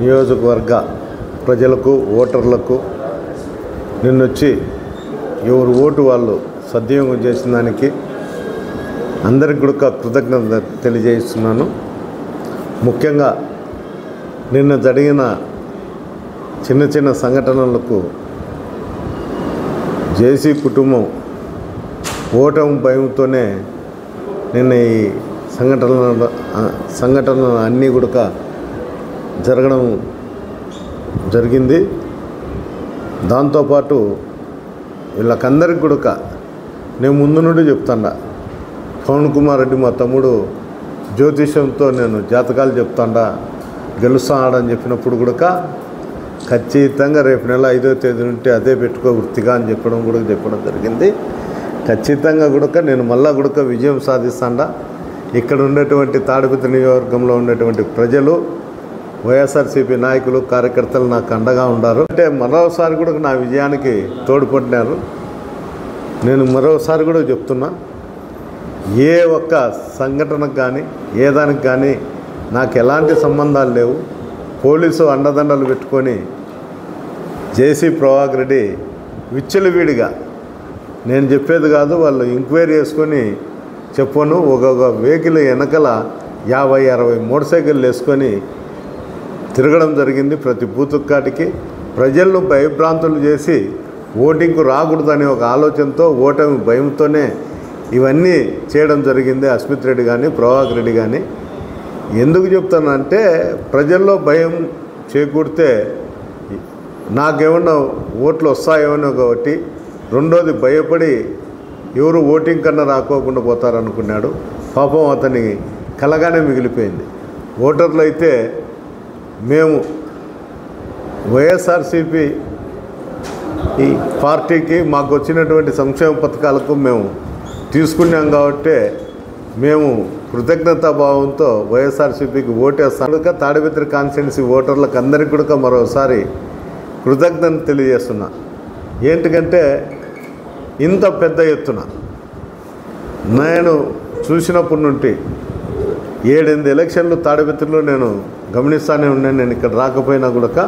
నియోజకవర్గ ప్రజలకు ఓటర్లకు నిన్నొచ్చి ఎవరు ఓటు వాళ్ళు సద్వినియోగం చేసిన దానికి అందరికి కూడా కృతజ్ఞత తెలియజేస్తున్నాను. ముఖ్యంగా నిన్న జరిగిన చిన్న చిన్న సంఘటనలకు జేసీ కుటుంబం ఓటమి భయంతోనే నిన్న ఈ సంఘటనలు అన్నీ కూడా జరగడం జరిగింది. దాంతోపాటు వీళ్ళకందరికి కూడా నేను ముందు నుండి చెప్తాడా, పవన్ కుమార్ రెడ్డి మా తమ్ముడు జ్యోతిష్యంతో నేను జాతకాలు చెప్తాడా గెలుస్తాడని చెప్పినప్పుడు కూడా ఖచ్చితంగా రేపు నెల 5వ తేదీ నుండి అదే పెట్టుకో వృత్తిగా అని చెప్పడం జరిగింది. ఖచ్చితంగా కూడా నేను మళ్ళా కూడా విజయం సాధిస్తాడా. ఇక్కడ ఉండేటువంటి తాడిపత్రి నియోజకవర్గంలో ఉండేటువంటి ప్రజలు, వైఎస్ఆర్సీపీ నాయకులు, కార్యకర్తలు నాకు అండగా ఉన్నారు. అంటే మరోసారి కూడా నా విజయానికి తోడ్పడినారు. నేను మరోసారి కూడా చెప్తున్నా, ఏ ఒక్క సంఘటనకు కానీ ఏ దానికి కానీ నాకు ఎలాంటి సంబంధాలు లేవు. పోలీసు అండదండలు పెట్టుకొని జేసీ ప్రభాకర్ రెడ్డి విచ్చలవిడిగా నేను చెప్పేది కాదు, వాళ్ళు ఎంక్వైరీ చేసుకొని చెప్పను, ఒక్కొక్క వెహికల్ వెనకల 50-60 మోటార్ సైకిళ్ళు వేసుకొని తిరగడం జరిగింది. ప్రతి బూత్ కాటికి ప్రజలను భయభ్రాంతులు చేసి ఓటింగ్కు రాకూడదనే ఒక ఆలోచనతో, ఓటమి భయంతోనే ఇవన్నీ చేయడం జరిగింది. అస్మిత్ రెడ్డి కానీ ప్రభాకర్ రెడ్డి కానీ ఎందుకు చెప్తానంటే, ప్రజల్లో భయం చేకూడితే నాకేమన్నా ఓట్లు వస్తాయేమో ఒకటి, రెండోది భయపడి ఎవరు ఓటింగ్ కన్నా రాకోకుండా పోతారనుకున్నాడు. పాపం అతని కలగానే మిగిలిపోయింది. ఓటర్లు అయితే మేము వైఎస్ఆర్సీపీ ఈ పార్టీకి మాకు వచ్చినటువంటి సంక్షేమ పథకాలకు మేము తీసుకున్నాం కాబట్టి మేము కృతజ్ఞతాభావంతో వైఎస్ఆర్సీపీకి ఓటేస్తాం. తాడిపత్రి కాన్స్టిట్యున్సీ ఓటర్లకు అందరికీ కూడా మరోసారి కృతజ్ఞత తెలియజేస్తున్నా. ఏంటికంటే ఇంత పెద్ద ఎత్తున నేను చూసినప్పటి నుండి 7-8 ఎలక్షన్లు తాడిపత్రిలో నేను గమనిస్తూనే ఉన్నాను. నేను ఇక్కడ రాకపోయినా కూడా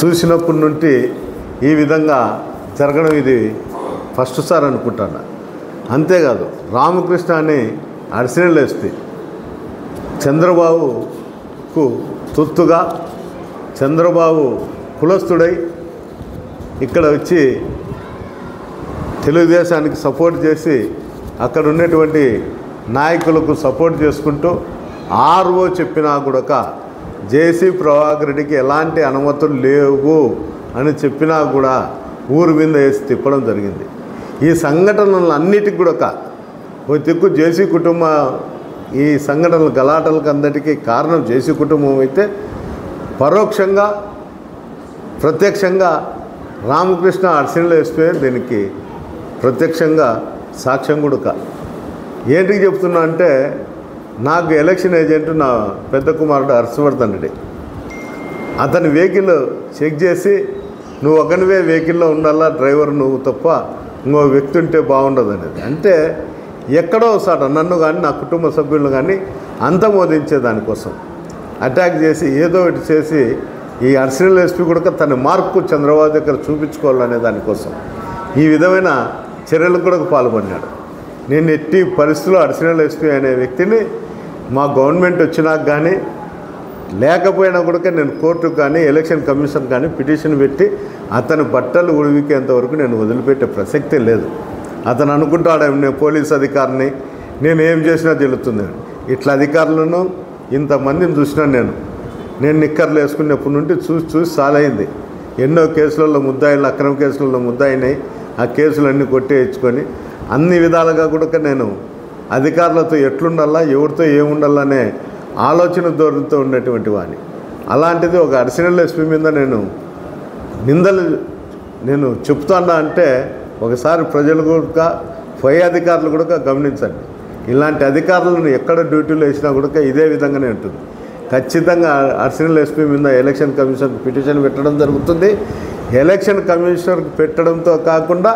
చూసినప్పటి నుండి ఈ విధంగా జరగడం ఇది ఫస్ట్ సార్ అనుకుంటాను. అంతేకాదు, రామకృష్ణ అని అడిషనల్ ఎస్పీ చంద్రబాబుకు తొత్తుగా, చంద్రబాబు కులస్తుడై ఇక్కడ వచ్చి తెలుగుదేశానికి సపోర్ట్ చేసి అక్కడ ఉన్నటువంటి నాయకులకు సపోర్ట్ చేసుకుంటూ ఆర్ఓ చెప్పినా కూడా జేసీ ప్రభాకర్ రెడ్డికి ఎలాంటి అనుమతులు లేవు అని చెప్పినా కూడా ఊరు మీద వేసి తిప్పడం జరిగింది. ఈ సంఘటనలు అన్నిటికి కూడా ఒక దిక్కు జేసీ కుటుంబం, ఈ సంఘటనలు గలాటలకు అందరికీ కారణం జేసీ కుటుంబం అయితే, పరోక్షంగా ప్రత్యక్షంగా రామకృష్ణ అడిషనల్ ఎస్పీ దీనికి ప్రత్యక్షంగా సాక్ష్యం కూడా. ఏంటికి చెప్తున్నా అంటే, నాకు ఎలక్షన్ ఏజెంట్ నా పెద్ద కుమారుడు హర్షవర్ధన్ రెడ్డి, అతని వెహికల్ చెక్ చేసి నువ్వు ఒకనివే వెహికల్లో ఉండాలా, డ్రైవర్ నువ్వు తప్ప ఇంకో వ్యక్తి ఉంటే బాగుండదు అనేది. అంటే ఎక్కడో ఒకసారి నన్ను కానీ నా కుటుంబ సభ్యులను కానీ అంతమోదించే దానికోసం అటాక్ చేసి ఏదో ఒకటి చేసి ఈ అడిషనల్ ఎస్పీ కూడా తన మార్పు చంద్రబాబు దగ్గర చూపించుకోవాలనే దానికోసం ఈ విధమైన చర్యలకు కూడా పాల్పడినాడు. నేను ఎట్టి పరిస్థితుల్లో అడిషనల్ ఎస్పీ అనే వ్యక్తిని మా గవర్నమెంట్ వచ్చినాక కానీ లేకపోయినా కూడా నేను కోర్టుకు కానీ ఎలక్షన్ కమిషన్ కానీ పిటిషన్ పెట్టి అతని బట్టలు ఉడివికేంత వరకు నేను వదిలిపెట్టే ప్రసక్తే లేదు. అతను అనుకుంటాడు నేను పోలీస్ అధికారిని, నేను ఏం చేసినా తెలుస్తుంది. ఇట్లా అధికారులను ఇంతమందిని చూసినా నేను నిక్కర్లు వేసుకున్నప్పటి నుండి చూసి సాలైంది. ఎన్నో కేసులలో ముద్దాయిలు, అక్రమ కేసులలో ముద్దాయినాయి. ఆ కేసులన్నీ కొట్టేయించుకొని అన్ని విధాలుగా కూడా నేను అధికారులతో ఎట్లుండాలా, ఎవరితో ఏముండాలనే ఆలోచన ధోరణితో ఉన్నటువంటి వాడిని. అలాంటిది ఒక అడిషనల్ ఎస్పీ మీద నిందలు నేను చెప్తానా అంటే, ఒకసారి ప్రజలు కూడా, పై అధికారులు కూడా గమనించండి. ఇలాంటి అధికారులను ఎక్కడ డ్యూటీలో వేసినా కూడా ఇదే విధంగానే ఉంటుంది. ఖచ్చితంగా అడిషనల్ ఎస్పీ మీద ఎలక్షన్ కమిషన్కి పిటిషన్ పెట్టడం జరుగుతుంది. ఎలక్షన్ కమిషనర్కి పెట్టడంతో కాకుండా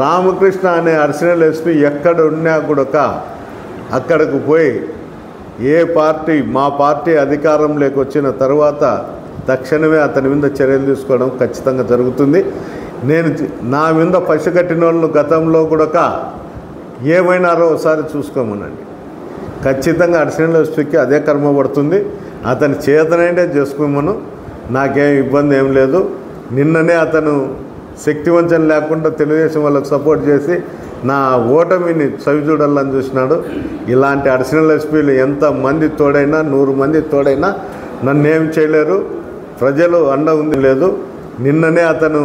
రామకృష్ణ అనే అడిషనల్ ఎస్పీ ఎక్కడ ఉన్నా కూడా అక్కడికి పోయి మా పార్టీ అధికారంలోకి వచ్చిన తర్వాత తక్షణమే అతని మీద చర్యలు తీసుకోవడం ఖచ్చితంగా జరుగుతుంది. నా మీద పసిగట్టిన వాళ్ళు గతంలో కూడా ఏమైనారో ఒకసారి చూసుకోమనండి. ఖచ్చితంగా అడిషనల్ ఎస్పీకి అదే కర్మ పడుతుంది. అతని చేతనైతే చేసుకోమను, నాకేం ఇబ్బంది ఏం లేదు. నిన్ననే అతను శక్తివంచన లేకుండా తెలుగుదేశం వాళ్ళకు సపోర్ట్ చేసి నా ఓటమిని చవిచూడాలని చూసినాడు. ఇలాంటి అడిషనల్ ఎస్పీలు ఎంతమంది తోడైనా 100 మంది తోడైనా నన్నేం చేయలేరు. ప్రజలు అండ ఉంది లేదు. నిన్ననే అతను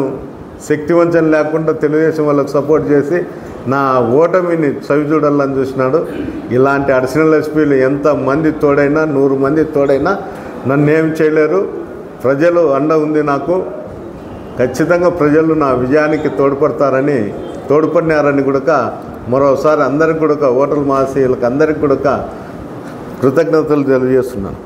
శక్తివంచన లేకుండా తెలుగుదేశం వాళ్ళకు సపోర్ట్ చేసి నా ఓటమిని చవిచూడాలని చూసినాడు. ఇలాంటి అడిషనల్ ఎస్పీలు ఎంతమంది తోడైనా 100 మంది తోడైనా నన్నేం చేయలేరు. ప్రజలు అండ ఉంది నాకు. ఖచ్చితంగా ప్రజలు నా విజయానికి తోడ్పడినారని కూడా మరోసారి అందరికి కూడా ఓటర్ల మహాశయులకు అందరికి కూడా కృతజ్ఞతలు తెలియజేస్తున్నాను.